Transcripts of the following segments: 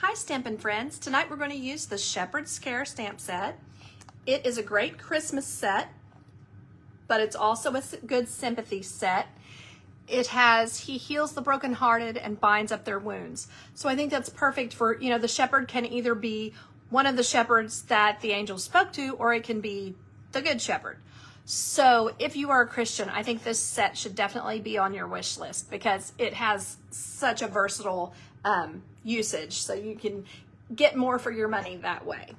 Hi Stampin' friends, tonight we're going to use the Shepherd's Care stamp set. It is a great Christmas set, but it's also a good sympathy set. It has, he heals the brokenhearted and binds up their wounds. So I think that's perfect for, the shepherd can either be one of the shepherds that the angel spoke to, or it can be the good shepherd. So if you are a Christian, I think this set should definitely be on your wish list because it has such a versatile usage, so you can get more for your money that way.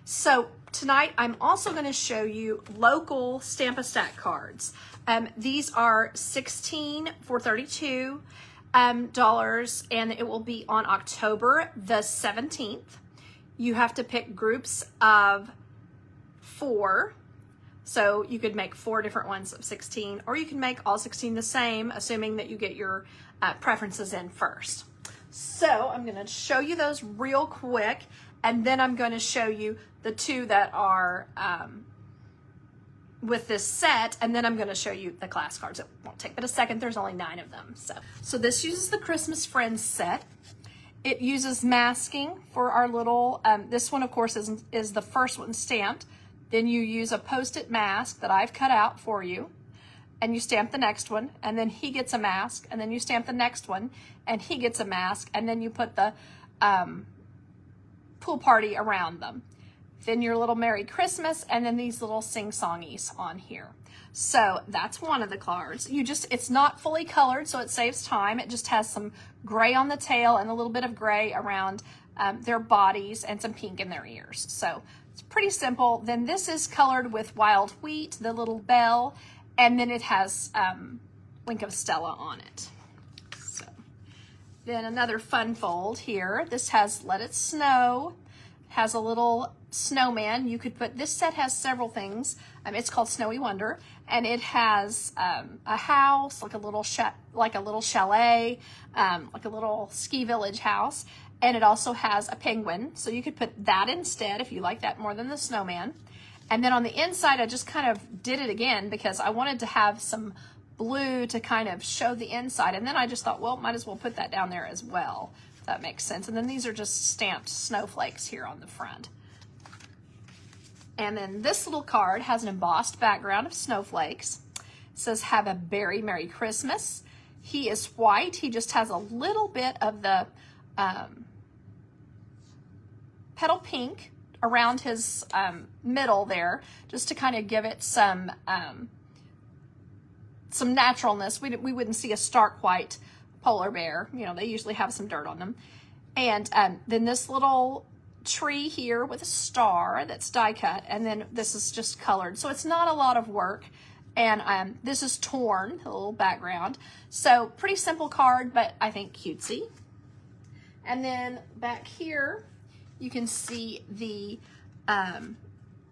So tonight I'm also going to show you local Stamp-A-Stack cards. These are 16 for $32 and it will be on October the 17th. You have to pick groups of 4. So you could make 4 different ones of 16, or you can make all 16 the same, assuming that you get your preferences in first. So I'm going to show you those real quick, and then I'm going to show you the 2 that are with this set, and then I'm going to show you the class cards. It won't take but a second. There's only 9 of them. So this uses the Christmas Friends set. It uses masking for our little, this one of course is the first one stamped. Then you use a Post-it mask that I've cut out for you, and you stamp the next one, and then he gets a mask, and then you stamp the next one, and he gets a mask, and then you put the pool party around them. Then your little Merry Christmas, and then these little sing-songies on here. So that's one of the cards. It's not fully colored, so it saves time. It just has some gray on the tail and a little bit of gray around their bodies and some pink in their ears. So it's pretty simple. Then this is colored with wild wheat, the little bell, and then it has Wink of Stella on it. So then another fun fold here. This has Let It Snow, has a little snowman. You could put, this set has several things. It's called Snowy Wonder, and it has a house, like a little chalet, like a little ski village house. And it also has a penguin, so you could put that instead if you like that more than the snowman. And then on the inside, I just kind of did it again because I wanted to have some blue to kind of show the inside. And then I just thought, well, might as well put that down there as well, if that makes sense. And then these are just stamped snowflakes here on the front. And then this little card has an embossed background of snowflakes. It says, have a very Merry Christmas. He is white. He just has a little bit of the petal pink around his middle there, just to kind of give it some naturalness. We wouldn't see a stark white polar bear. They usually have some dirt on them. And then this little tree here with a star that's die cut, and then this is just colored. So it's not a lot of work. And this is torn, a little background. So pretty simple card, but I think cutesy. And then back here, you can see the,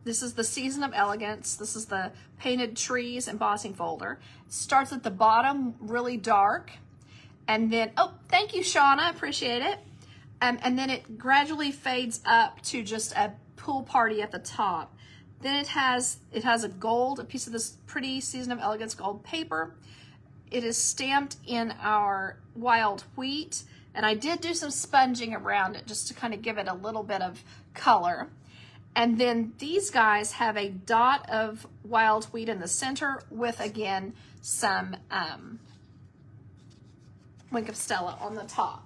this is the Season of Elegance. This is the Painted Trees embossing folder. It starts at the bottom really dark. And then, oh, thank you, Shauna, appreciate it. And then it gradually fades up to just a pool party at the top. Then it has a piece of this pretty Season of Elegance gold paper. It is stamped in our wild wheat. And I did do some sponging around it just to kind of give it a little bit of color. And then these guys have a dot of wild wheat in the center with, again, some Wink of Stella on the top.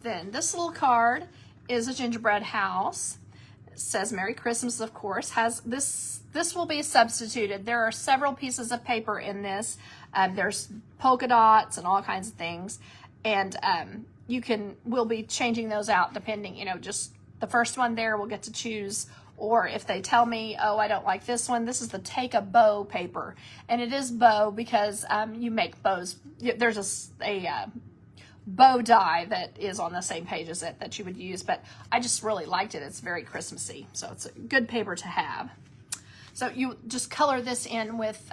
Then this little card is a gingerbread house. It says Merry Christmas, of course. This will be substituted. There are several pieces of paper in this. There's polka dots and all kinds of things. And we'll be changing those out depending, just the first one there we'll get to choose, or if they tell me, oh, I don't like this one, this is the Take a Bow paper. And it is bow because you make bows. There's a bow die that is on the same page as it that you would use, but I just really liked it. It's very Christmassy, so it's a good paper to have. So you just color this in with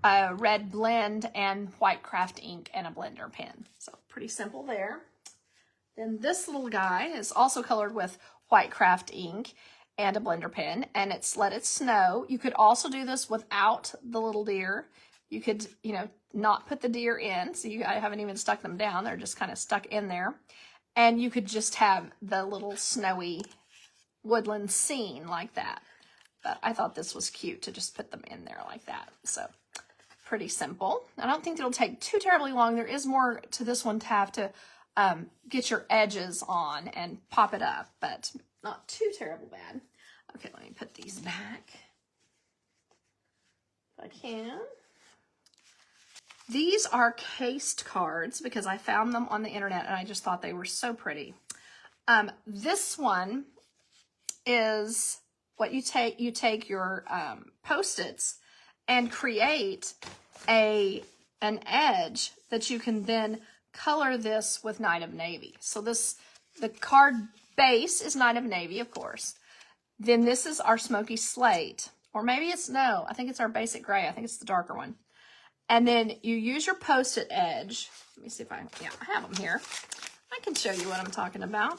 a red blend and white craft ink and a blender pen. So pretty simple there. Then this little guy is also colored with white craft ink and a blender pen, and it's Let It Snow. You could also do this without the little deer. You could, not put the deer in. So I haven't even stuck them down. They're just kind of stuck in there. And you could just have the little snowy woodland scene like that. But I thought this was cute to just put them in there like that. So pretty simple. I don't think it'll take too terribly long. There is more to this one to have to get your edges on and pop it up, but not too terrible bad. Okay, let me put these back if I can. These are cased cards because I found them on the internet and I just thought they were so pretty. This one is what you take your Post-its and create an edge that you can then color this with Night of Navy. So the card base is Night of Navy, of course. Then this is our Smoky Slate, or maybe it's, no, I think it's our Basic Gray. I think it's the darker one. And then you use your Post-it edge. Let me see if I have them here. I can show you what I'm talking about.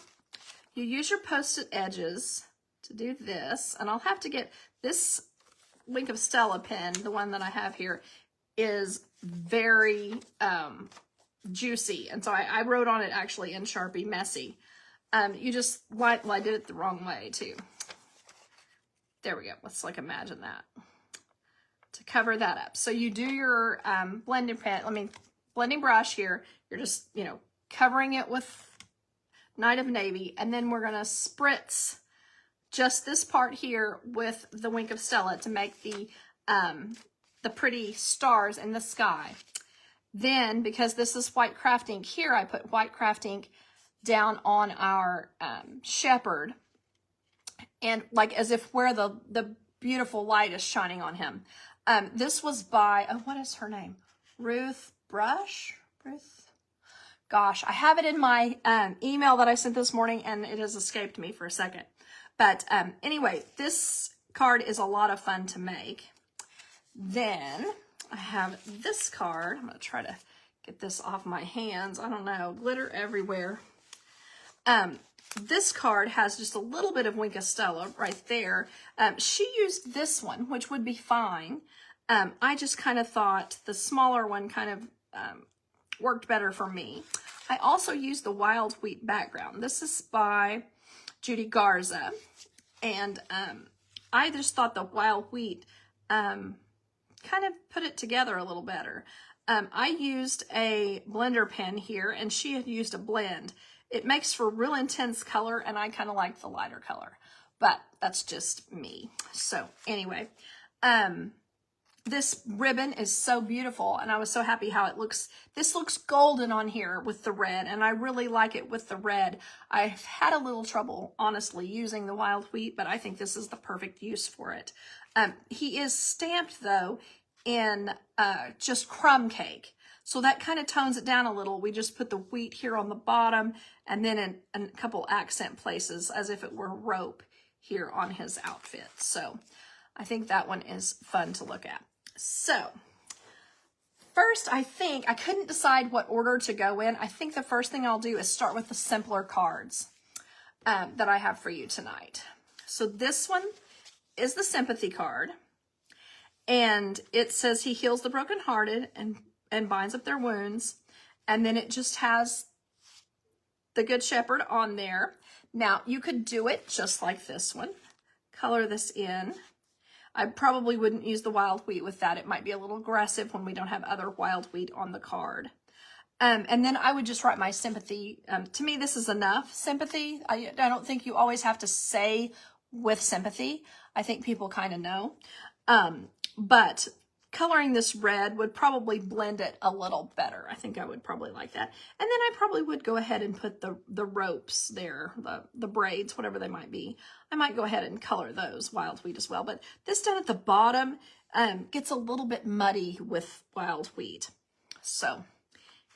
You use your Post-it edges to do this, and I'll have to get this Wink of Stella pen, the one that I have here, is very juicy, and so I wrote on it actually in Sharpie, messy. You just, well, I did it the wrong way too. There we go. Let's like imagine that. To cover that up. So you do your blending brush here. You're just, covering it with Night of Navy, and then we're going to spritz just this part here with the Wink of Stella to make the pretty stars in the sky. Then, because this is white craft ink here, I put white craft ink down on our shepherd, and like as if where the beautiful light is shining on him. This was by, what is her name? Ruth Brush? Gosh, I have it in my email that I sent this morning and it has escaped me for a second. But anyway, this card is a lot of fun to make. Then I have this card. I'm going to try to get this off my hands. I don't know, glitter everywhere. This card has just a little bit of Wink of Stella right there. She used this one, which would be fine. I just kind of thought the smaller one kind of worked better for me. I also used the Wild Wheat background. This is by Judy Garza. And I just thought the Wild Wheat kind of put it together a little better. I used a blender pen here, and she had used a blend. It makes for real intense color, and I kind of like the lighter color, but that's just me. So anyway, this ribbon is so beautiful, and I was so happy how it looks. This looks golden on here with the red, and I really like it with the red. I've had a little trouble, honestly, using the Wild Wheat, but I think this is the perfect use for it. He is stamped, though, in just crumb cake. So that kind of tones it down a little. We just put the wheat here on the bottom and then in a couple accent places as if it were rope here on his outfit. So I think that one is fun to look at. So first, I think, I couldn't decide what order to go in. I think the first thing I'll do is start with the simpler cards that I have for you tonight. So this one is the sympathy card. And it says he heals the brokenhearted and binds up their wounds. And then it just has the Good Shepherd on there. Now, you could do it just like this one. Color this in. I probably wouldn't use the Wild Wheat with that. It might be a little aggressive when we don't have other Wild Wheat on the card. And then I would just write my sympathy. To me, this is enough. Sympathy, I don't think you always have to say with sympathy. I think people kind of know. But coloring this red would probably blend it a little better. I think I would probably like that. And then I probably would go ahead and put the ropes there, the braids, whatever they might be. I might go ahead and color those Wild Wheat as well. But this down at the bottom gets a little bit muddy with Wild Wheat. So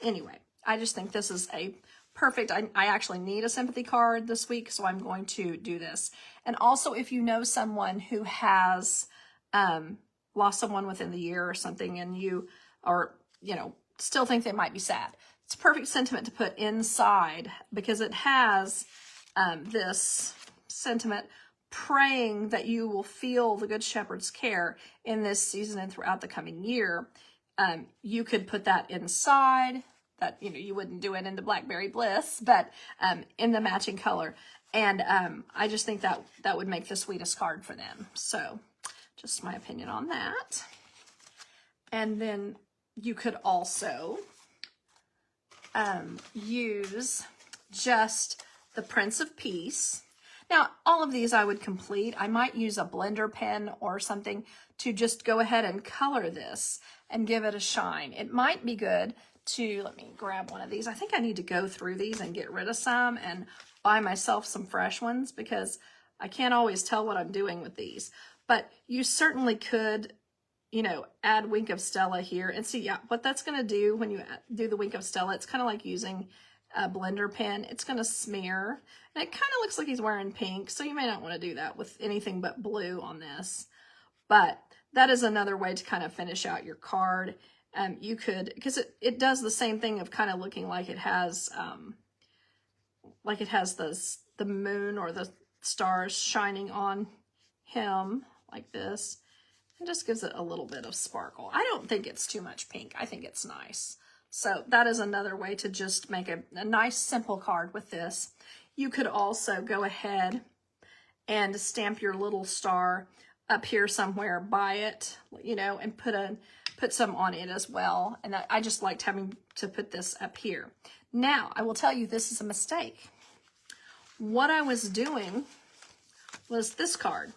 anyway, I just think this is a perfect, I actually need a sympathy card this week, so I'm going to do this. And also, if you know someone who has lost someone within the year or something, and you are, still think they might be sad, it's a perfect sentiment to put inside, because it has this sentiment praying that you will feel the Good Shepherd's care in this season and throughout the coming year. You could put that inside that, you know, you wouldn't do it in the Blackberry Bliss, but in the matching color. And I just think that that would make the sweetest card for them. So just my opinion on that. And then you could also use just the Prince of Peace. Now, all of these I would complete. I might use a blender pen or something to just go ahead and color this and give it a shine. It might be good to, let me grab one of these. I think I need to go through these and get rid of some and buy myself some fresh ones because I can't always tell what I'm doing with these. But you certainly could, you know, add Wink of Stella here and see, yeah, what that's going to do when you do the Wink of Stella, it's kind of like using a blender pen. It's going to smear, and it kind of looks like he's wearing pink, so you may not want to do that with anything but blue on this. But that is another way to kind of finish out your card. You could, because it does the same thing of kind of looking like it has the moon or the stars shining on him like this. It just gives it a little bit of sparkle. I don't think it's too much pink. I think it's nice. So that is another way to just make a nice simple card with this. You could also go ahead and stamp your little star up here somewhere by it, you know, and put some on it as well. And I just liked having to put this up here. Now, I will tell you this is a mistake. What I was doing was this card.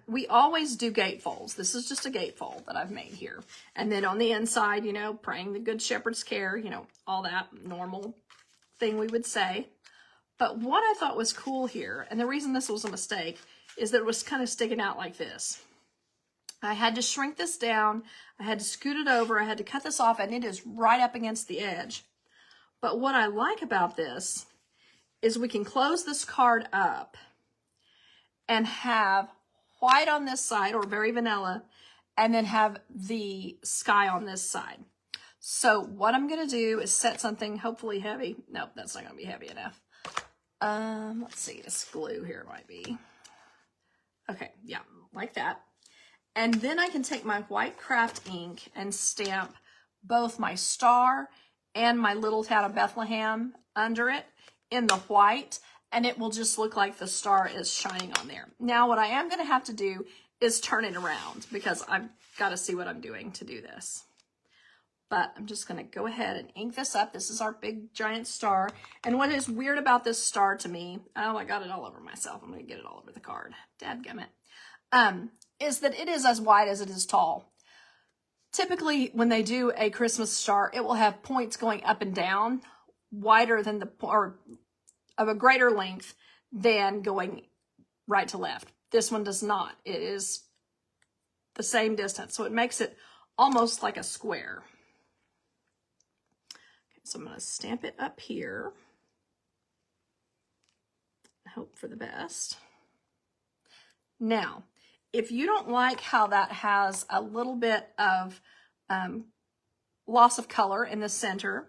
We always do gatefolds. This is just a gatefold that I've made here. And then on the inside, you know, praying the good shepherd's care, you know, all that normal thing we would say. But what I thought was cool here, and the reason this was a mistake, is that it was kind of sticking out like this. I had to shrink this down. I had to scoot it over. I had to cut this off, and it is right up against the edge. But what I like about this is we can close this card up and have white on this side, or very vanilla, and then have the sky on this side. So what I'm going to do is set something hopefully heavy. Nope, that's not going to be heavy enough. Let's see, this glue here might be. Okay, yeah, like that. And then I can take my white craft ink and stamp both my star and my little town of Bethlehem under it in the white, and it will just look like the star is shining on there. Now, what I am going to have to do is turn it around because I've got to see what I'm doing to do this. But I'm just going to go ahead and ink this up. This is our big giant star. And what is weird about this star to me, oh, I got it all over myself. I'm going to get it all over the card. Dadgummit. Is that it is as wide as it is tall. Typically, when they do a Christmas star, it will have points going up and down, wider than or of a greater length than going right to left. This one does not. It is the same distance, so it makes it almost like a square. Okay, so I'm going to stamp it up here. Hope for the best. Now, if you don't like how that has a little bit of loss of color in the center,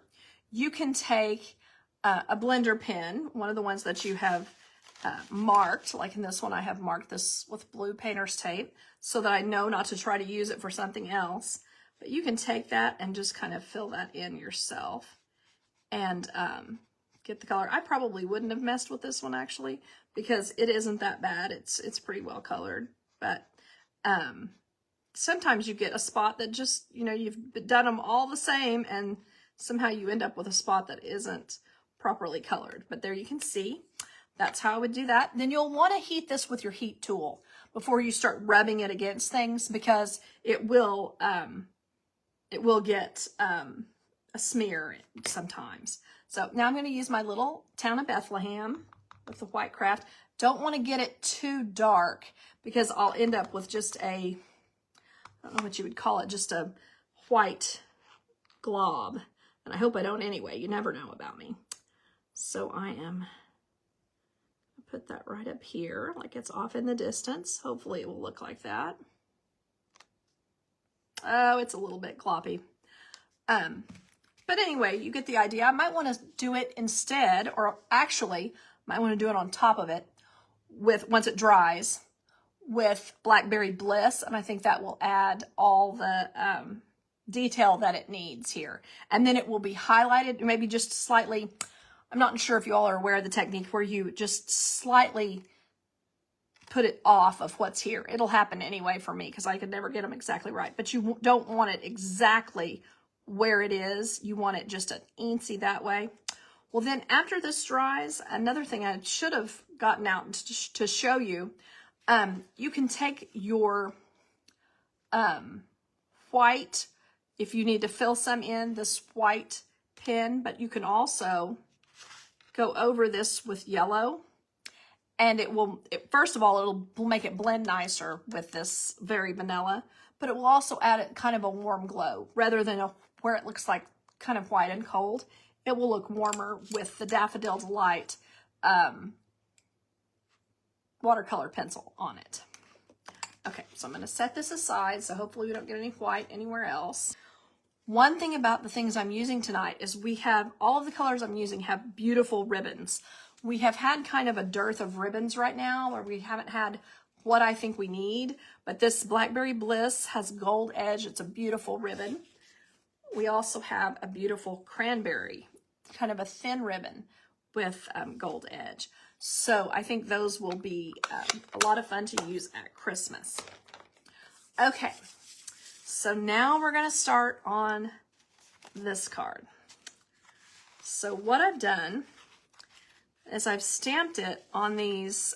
you can take a blender pen, one of the ones that you have marked, like in this one I have marked this with blue painter's tape so that I know not to try to use it for something else. But you can take that and just kind of fill that in yourself and get the color. I probably wouldn't have messed with this one actually because it isn't that bad. It's pretty well colored. But sometimes you get a spot that just, you know, you've done them all the same and somehow you end up with a spot that isn't properly colored. But there you can see, that's how I would do that. Then you'll want to heat this with your heat tool before you start rubbing it against things because it will get a smear sometimes. So now I'm going to use my little town of Bethlehem with the white craft. Don't want to get it too dark because I'll end up with just a, I don't know what you would call it, just a white glob. And I hope I don't anyway. You never know about me. So I am, put that right up here like it's off in the distance. Hopefully it will look like that. Oh, it's a little bit gloppy. But anyway, you get the idea. I might want to do it instead, or actually might want to do it on top of it with, once it dries, with Blackberry Bliss. And I think that will add all the detail that it needs here. And then it will be highlighted, maybe just slightly. I'm not sure if you all are aware of the technique where you just slightly put it off of what's here. It'll happen anyway for me because I could never get them exactly right. But you don't want it exactly where it is. You want it just an eensy that way. Well, then after this dries, another thing I should have gotten out to show you, you can take your white, if you need to fill some in, this white pen, but you can also go over this with yellow, and first of all, it'll make it blend nicer with this very vanilla, but it will also add it kind of a warm glow rather than where it looks like kind of white and cold. It will look warmer with the Daffodil Delight watercolor pencil on it. Okay, so I'm going to set this aside, so hopefully we don't get any white anywhere else. One thing about the things I'm using tonight is all of the colors I'm using have beautiful ribbons. We have had kind of a dearth of ribbons right now, or we haven't had what I think we need, but this Blackberry Bliss has gold edge. It's a beautiful ribbon. We also have a beautiful cranberry, kind of a thin ribbon with gold edge. So I think those will be a lot of fun to use at Christmas. Okay, so now we're going to start on this card. So what I've done is I've stamped it on these.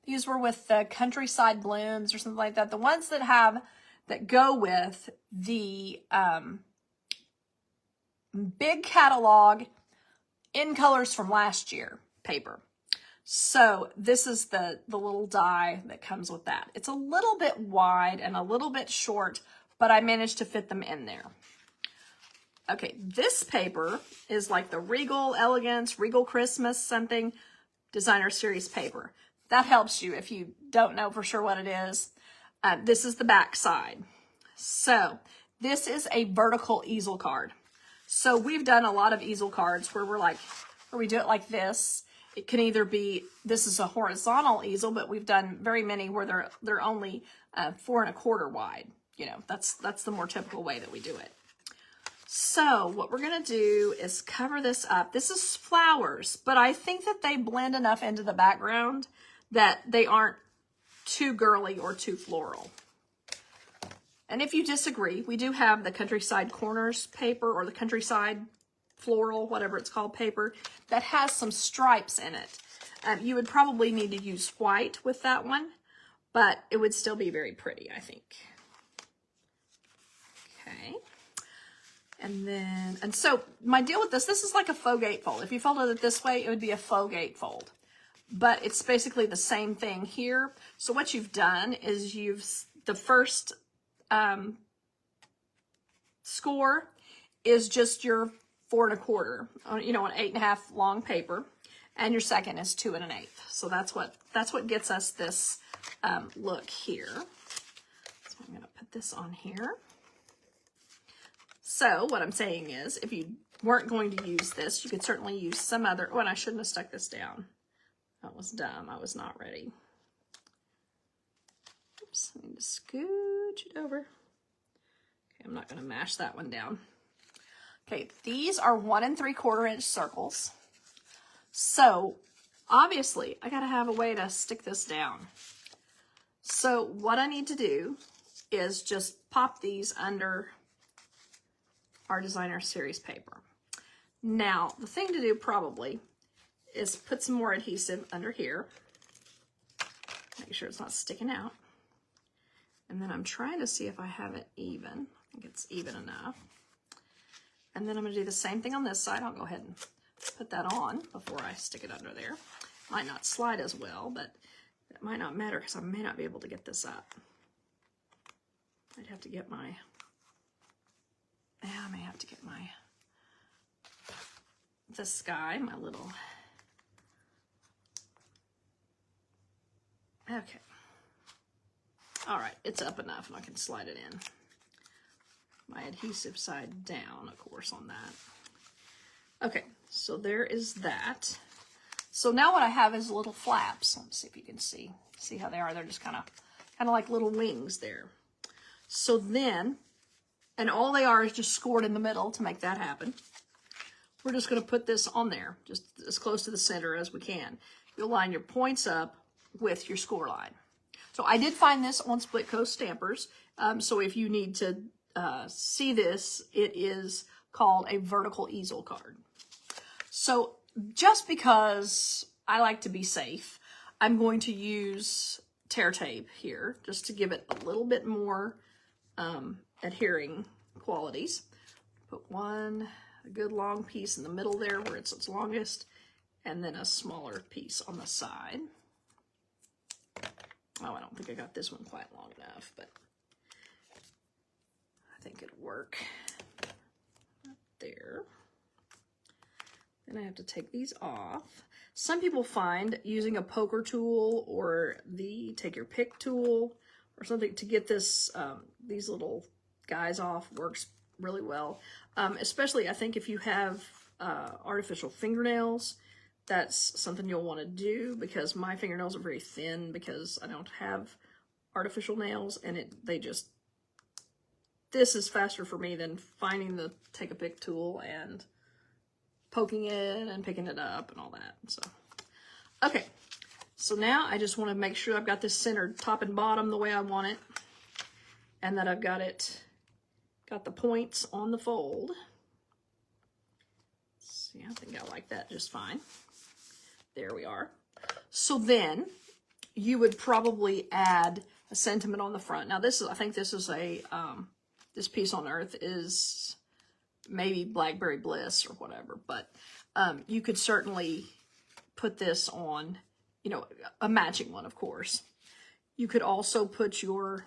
These were with the Countryside Blooms or something like that. The ones that go with the big catalog in colors from last year paper. So this is the little die that comes with that. It's a little bit wide and a little bit short, but I managed to fit them in there. Okay, this paper is like the Regal Elegance, Regal Christmas something designer series paper. That helps you if you don't know for sure what it is. This is the back side. So this is a vertical easel card. So we've done a lot of easel cards where we do it like this. It can either be, this is a horizontal easel, but we've done very many where they're only 4 1/4 wide. You know, that's the more typical way that we do it. So what we're gonna do is cover this up. This is flowers, but I think that they blend enough into the background that they aren't too girly or too floral. And if you disagree, we do have the Countryside Corners paper or the Countryside Floral, whatever it's called, paper that has some stripes in it. You would probably need to use white with that one, but it would still be very pretty, I think. Okay. And so my deal with this is like a faux gatefold. If you folded it this way, it would be a faux gatefold. But it's basically the same thing here. So what you've done is the first score is just your 4 1/4, you know, an 8 1/2 long paper, and your second is 2 1/8. So that's what gets us this look here. So I'm going to put this on here. So what I'm saying is, if you weren't going to use this, you could certainly use some other. Oh, and I shouldn't have stuck this down. That was dumb. I was not ready. Oops, I need to scooch it over. Okay, I'm not going to mash that one down. Okay, these are 1 3/4 inch circles. So obviously I got to have a way to stick this down. So what I need to do is just pop these under our designer series paper. Now, the thing to do probably is put some more adhesive under here. Make sure it's not sticking out. And then I'm trying to see if I have it even. I think it's even enough. And then I'm going to do the same thing on this side. I'll go ahead and put that on before I stick it under there. Might not slide as well, but it might not matter because I may not be able to get this up. I'd have to get my, I may have to get my, this guy, my little, okay. All right, it's up enough and I can slide it in. My adhesive side down, of course, on that. Okay, so there is that. So now what I have is little flaps. Let's see if you can see how they are. They're just kind of like little wings there. So then And all they are is just scored in the middle to make that happen. We're just going to put this on there, just as close to the center as we can. You'll line your points up with your score line. So I did find this on Split Coast Stampers. So if you need to see this, it is called a vertical easel card. So just because I like to be safe, I'm going to use tear tape here just to give it a little bit more adhering qualities. Put a good long piece in the middle there where it's its longest, and then a smaller piece on the side. Oh, I don't think I got this one quite long enough, but I think it'll work. There. Then I have to take these off. Some people find using a poker tool or the take your pick tool or something to get this these little guys off works really well. Especially I think if you have artificial fingernails, that's something you'll want to do, because my fingernails are very thin because I don't have artificial nails, and this is faster for me than finding the take a pick tool and poking it and picking it up and all that. So, okay. So now I just want to make sure I've got this centered top and bottom the way I want it, and that I've got the points on the fold. See, I think I like that just fine. There we are. So then you would probably add a sentiment on the front. Now I think this is this piece on Earth is maybe Blackberry Bliss or whatever, but you could certainly put this on, a matching one, of course. You could also put your,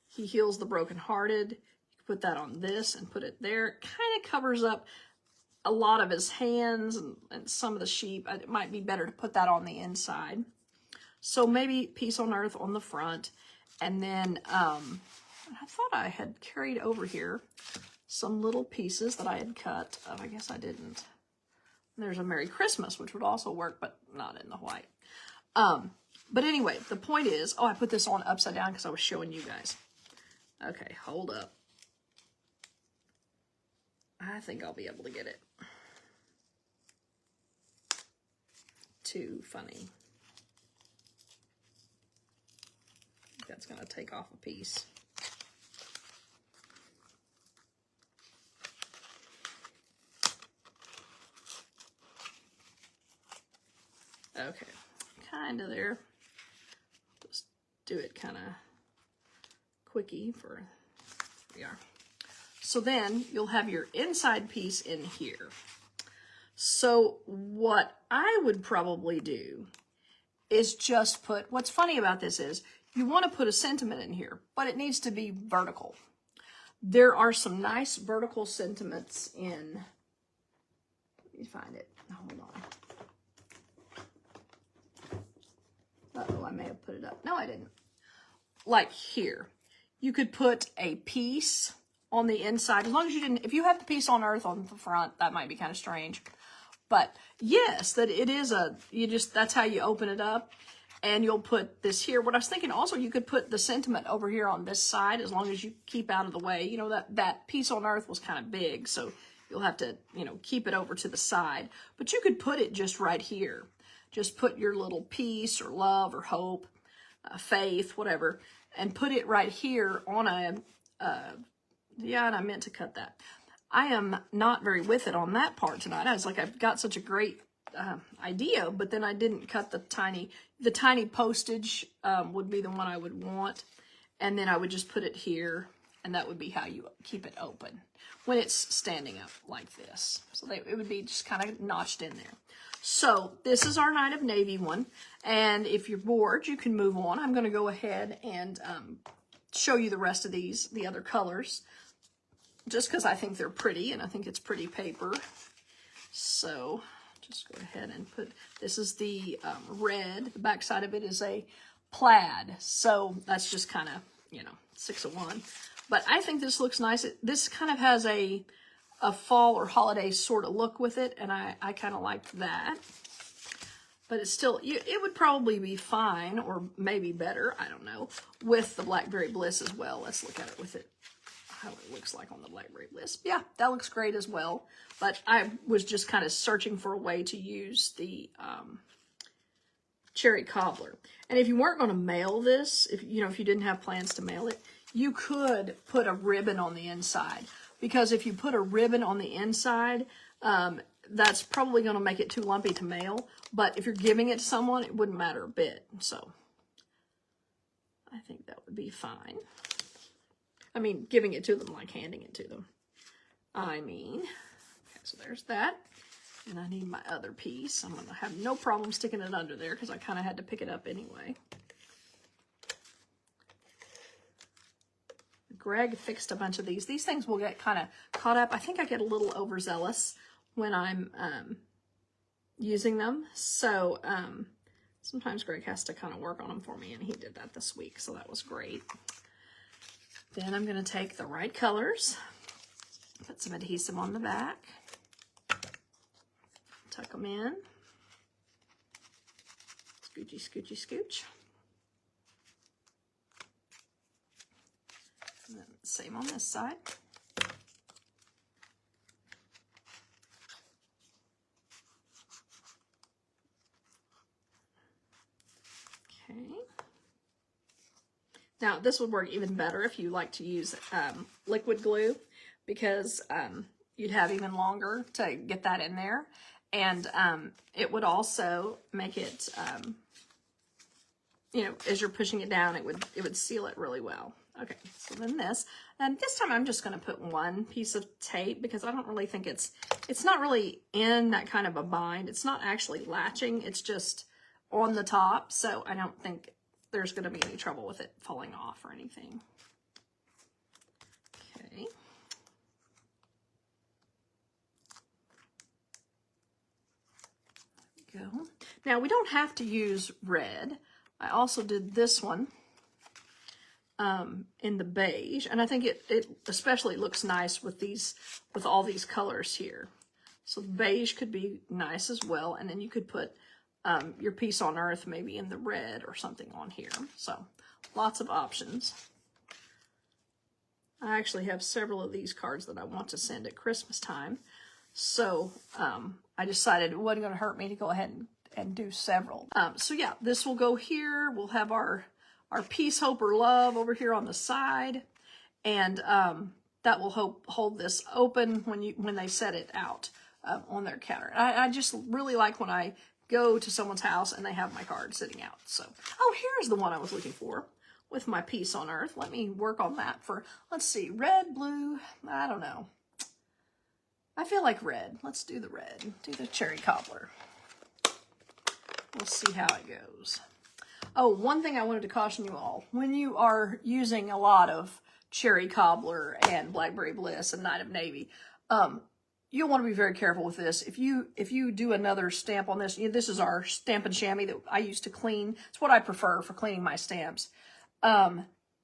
He Heals the Brokenhearted. You could put that on this and put it there. It kind of covers up a lot of his hands and some of the sheep. It might be better to put that on the inside. So maybe Peace on Earth on the front. And then I thought I had carried over here some little pieces that I had cut. I guess I didn't. There's a Merry Christmas, which would also work, but not in the white. But anyway, the point is, I put this on upside down because I was showing you guys. Okay, hold up. I think I'll be able to get it. Too funny. That's going to take off a piece. Okay, kind of there. Just do it kind of quickie for, here we are. So then you'll have your inside piece in here. So what I would probably do is just put, what's funny about this is you want to put a sentiment in here, but it needs to be vertical. There are some nice vertical sentiments in, let me find it, hold on. Uh-oh, I may have put it up. No, I didn't. Like here, you could put a piece on the inside, as long as you didn't, if you have the piece on Earth on the front, that might be kind of strange. But yes, that it is that's how you open it up, and you'll put this here. What I was thinking also, you could put the sentiment over here on this side, as long as you keep out of the way. That piece on Earth was kind of big, so you'll have to, keep it over to the side. But you could put it just right here. Just put your little peace or love or hope, faith, whatever, and put it right here on yeah, and I meant to cut that. I am not very with it on that part tonight. I was like, I've got such a great idea, but then I didn't cut the tiny postage would be the one I would want. And then I would just put it here, and that would be how you keep it open when it's standing up like this. So it would be just kind of notched in there. So this is our Night of Navy one. And if you're bored, you can move on. I'm going to go ahead and show you the rest of these, the other colors, just because I think they're pretty and I think it's pretty paper. So just go ahead and put, this is the red. The back side of it is a plaid. So that's just kind of, 6 of 1. But I think this looks nice. This kind of has a fall or holiday sort of look with it, and I kind of like that. But it's still, it would probably be fine, or maybe better, I don't know, with the Blackberry Bliss as well. Let's look at it with it how it looks like on the Blackberry Bliss. Yeah, that looks great as well. But I was just kind of searching for a way to use the cherry cobbler. And if you weren't going to mail this, if you didn't have plans to mail it, you could put a ribbon on the inside. Because if you put a ribbon on the inside, that's probably going to make it too lumpy to mail. But if you're giving it to someone, it wouldn't matter a bit. So I think that would be fine. I mean, giving it to them, like handing it to them. Okay, so there's that. And I need my other piece. I'm going to have no problem sticking it under there because I kind of had to pick it up anyway. Greg fixed a bunch of these. These things will get kind of caught up. I think I get a little overzealous when I'm using them. So sometimes Greg has to kind of work on them for me, and he did that this week, so that was great. Then I'm going to take the right colors, put some adhesive on the back, tuck them in, scoochy, scoochy, scooch. And then same on this side. Okay. Now, this would work even better if you like to use liquid glue, because you'd have even longer to get that in there. And it would also make it, as you're pushing it down, it would seal it really well. Okay, so then this. And this time I'm just going to put one piece of tape because I don't really think it's not really in that kind of a bind. It's not actually latching. It's just on the top. So I don't think there's going to be any trouble with it falling off or anything. Okay. There we go. Now we don't have to use red. I also did this one in the beige, and I think it especially looks nice with all these colors here. So beige could be nice as well, and then you could put your piece on earth maybe in the red or something on here. So lots of options. I actually have several of these cards that I want to send at Christmas time. So I decided it wasn't going to hurt me to go ahead and do several. So yeah, this will go here. We'll have our peace, hope, or love over here on the side. And that will hold this open when they set it out on their counter. I just really like when I go to someone's house and they have my card sitting out. So, oh, here's the one I was looking for with my piece on earth. Let me work on that for, let's see, red, blue, I don't know. I feel like red. Let's do the red. Do the cherry cobbler. We'll see how it goes. Oh, one thing I wanted to caution you all. When you are using a lot of cherry cobbler and Blackberry Bliss and Night of Navy, you'll want to be very careful with this. If you do another stamp on this, this is our Stampin' chamois that I use to clean. It's what I prefer for cleaning my stamps.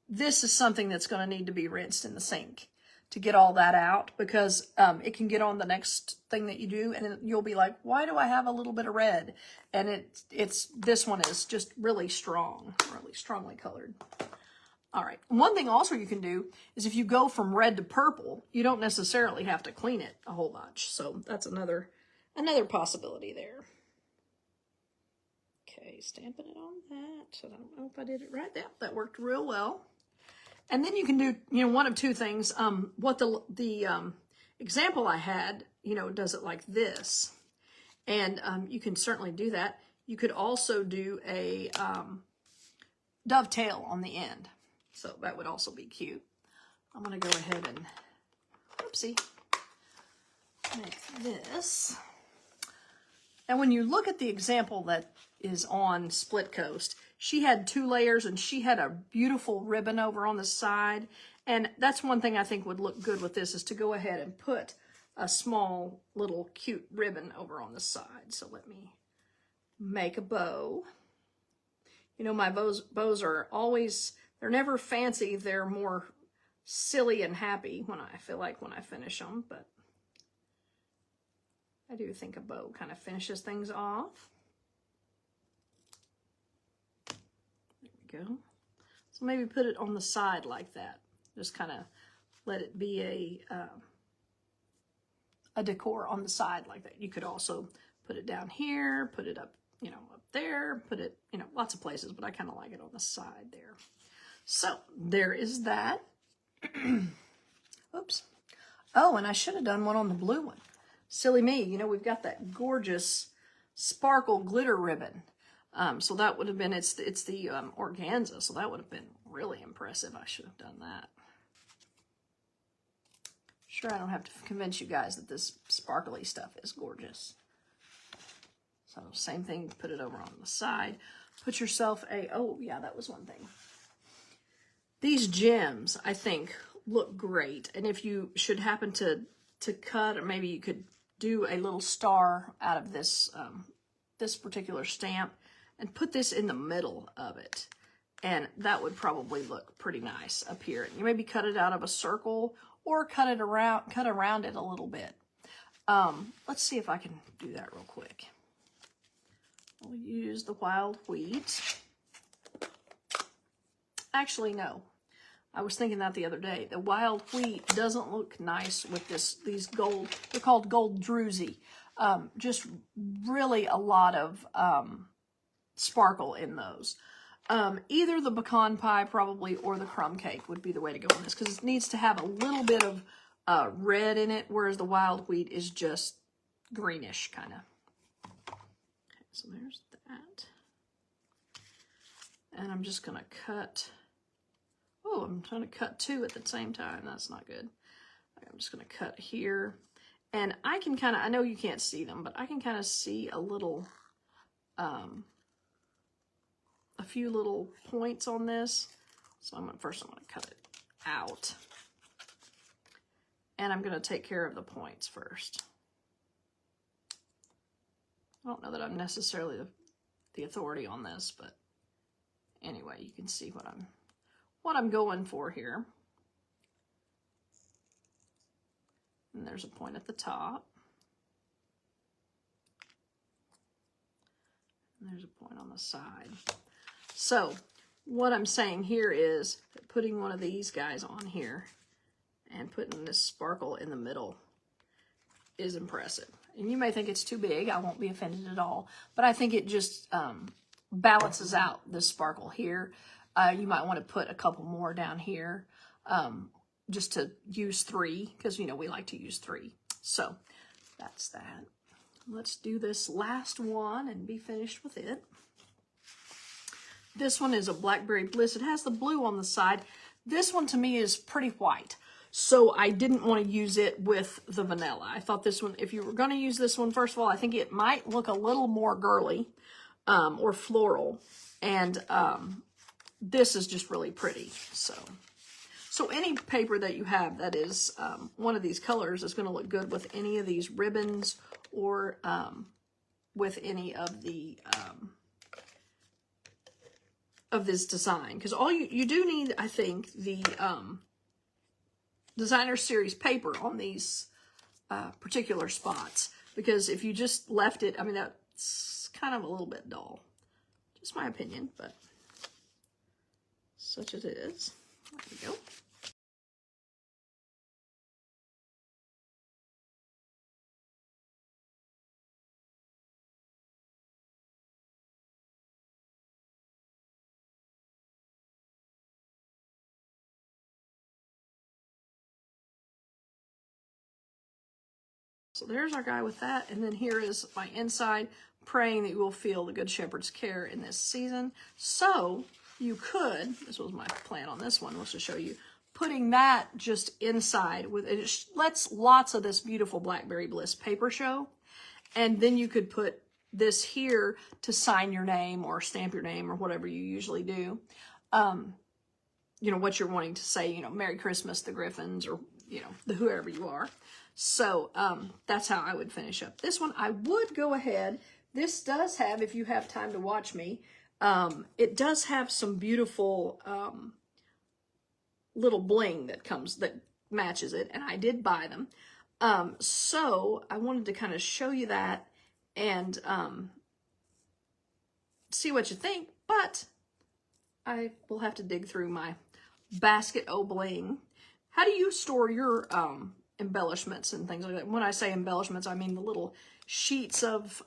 This is something that's going to need to be rinsed in the sink to get all that out, because it can get on the next thing that you do, and you'll be like, why do I have a little bit of red? And this one is just really strong, really strongly colored. All right. One thing also you can do is if you go from red to purple, you don't necessarily have to clean it a whole bunch. So that's another possibility there. Okay, stamping it on that. I don't know if I did it right. That worked real well. And then you can do, one of two things. What the example I had, does it like this. And you can certainly do that. You could also do a dovetail on the end. So that would also be cute. I'm going to go ahead and, oopsie, make this. And when you look at the example that is on Split Coast, she had 2 layers and she had a beautiful ribbon over on the side. And that's one thing I think would look good with this, is to go ahead and put a small little cute ribbon over on the side. So let me make a bow. My bows are always, they're never fancy. They're more silly and happy when I finish them. But I do think a bow kind of finishes things off. There we go. So maybe put it on the side like that. Just kind of let it be a decor on the side like that. You could also put it down here, put it up, you know, up there, put it, you know, lots of places, but I kind of like it on the side there. So there is that. Oops. Oh, and I should have done one on the blue one. Silly me. You know, we've got that gorgeous sparkle glitter ribbon. So that would have been, it's the organza, so that would have been really impressive. I should have done that. Sure, I don't have to convince you guys that this sparkly stuff is gorgeous. So same thing, put it over on the side. Put yourself a, oh yeah, that was one thing. These gems, I think, look great. And if you should happen to cut, or maybe you could do a little star out of this, this particular stamp and put this in the middle of it. And that would probably look pretty nice up here. You maybe cut it out of a circle or cut around it a little bit. Let's see if I can do that real quick. We'll use the wild wheat. Actually, no. I was thinking that the other day. The wild wheat doesn't look nice with these gold. They're called gold druzy. Just really a lot of sparkle in those. Either the pecan pie probably or the crumb cake would be the way to go on this, because it needs to have a little bit of red in it, whereas the wild wheat is just greenish kind of. Okay, so there's that. And I'm just going to cut. Oh, I'm trying to cut two at the same time. That's not good. I'm just going to cut here. And I can kind of, I know you can't see them, but I can kind of see a little, a few little points on this. So first I'm going to cut it out. And I'm going to take care of the points first. I don't know that I'm necessarily the authority on this, but anyway, you can see what I'm going for here. And there's a point at the top. And there's a point on the side. So what I'm saying here is that putting one of these guys on here and putting this sparkle in the middle is impressive. And you may think it's too big. I won't be offended at all. But I think it just balances out the sparkle here. You might want to put a couple more down here just to use 3, because, you know, we like to use 3. So that's that. Let's do this last one and be finished with it. This one is a Blackberry Bliss. It has the blue on the side. This one to me is pretty white. So I didn't want to use it with the vanilla. I thought this one, if you were going to use this one, first of all, I think it might look a little more girly or floral. And this is just really pretty. So any paper that you have that is one of these colors is going to look good with any of these ribbons or with any of the of this design, because all you do need, I think, the designer series paper on these particular spots, because if you just left it, I mean, that's kind of a little bit dull. Just my opinion, but such as it is. There we go. So there's our guy with that, and then here is my inside, praying that you will feel the Good Shepherd's care in this season. So you could, this was my plan on this one, was to show you, putting that just inside, with it just lets lots of this beautiful Blackberry Bliss paper show, and then you could put this here to sign your name or stamp your name or whatever you usually do. You know, what you're wanting to say, you know, Merry Christmas, the Griffins, or, you know, the whoever you are. So that's how I would finish up this one. I would go ahead. This does have, if you have time to watch me, it does have some beautiful little bling that matches it, and I did buy them. So I wanted to kind of show you that and see what you think, but I will have to dig through my basket o' bling. How do you store your embellishments and things like that? When I say embellishments, I mean the little sheets of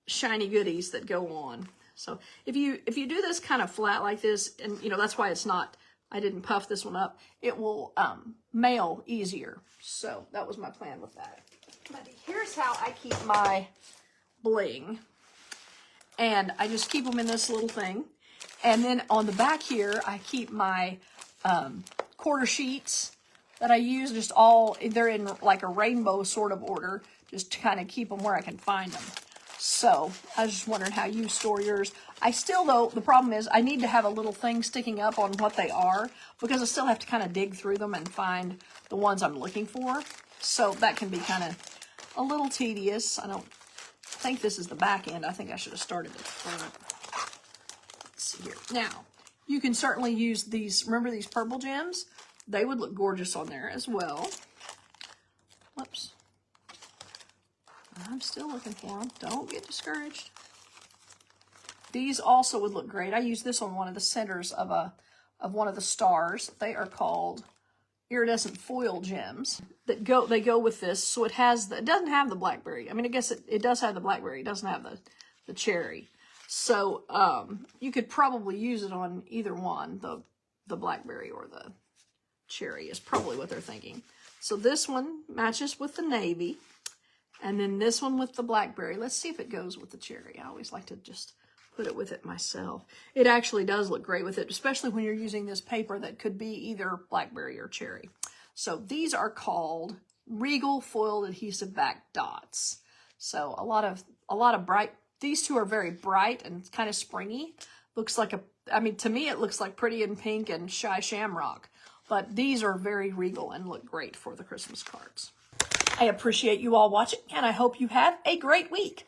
shiny goodies that go on. So if you do this kind of flat like this, and you know, that's why it's not, I didn't puff this one up, it will mail easier. So that was my plan with that. But here's how I keep my bling. And I just keep them in this little thing. And then on the back here, I keep my quarter sheets that I use, just all, they're in like a rainbow sort of order, just to kind of keep them where I can find them. So I was just wondering how you store yours. I still, though, the problem is I need to have a little thing sticking up on what they are, because I still have to kind of dig through them and find the ones I'm looking for. So that can be kind of a little tedious. I don't think this is the back end. I think I should have started at the front. Let's see here. Now, you can certainly use these, remember these purple gems? They would look gorgeous on there as well. Whoops. I'm still looking for them. Don't get discouraged. These also would look great. I use this on one of the centers of one of the stars. They are called iridescent foil gems that they go with this. So it doesn't have the blackberry. I mean, I guess it does have the blackberry. It doesn't have the cherry. So you could probably use it on either one, the blackberry or the cherry is probably what they're thinking. So this one matches with the navy. And then this one with the blackberry. Let's see if it goes with the cherry. I always like to just put it with it myself. It actually does look great with it, especially when you're using this paper that could be either blackberry or cherry. So these are called Regal Foiled Adhesive Back Dots. So a lot of bright, these two are very bright and kind of springy. Looks like I mean, to me it looks like Pretty in Pink and Shy Shamrock. But these are very regal and look great for the Christmas cards. I appreciate you all watching, and I hope you have a great week.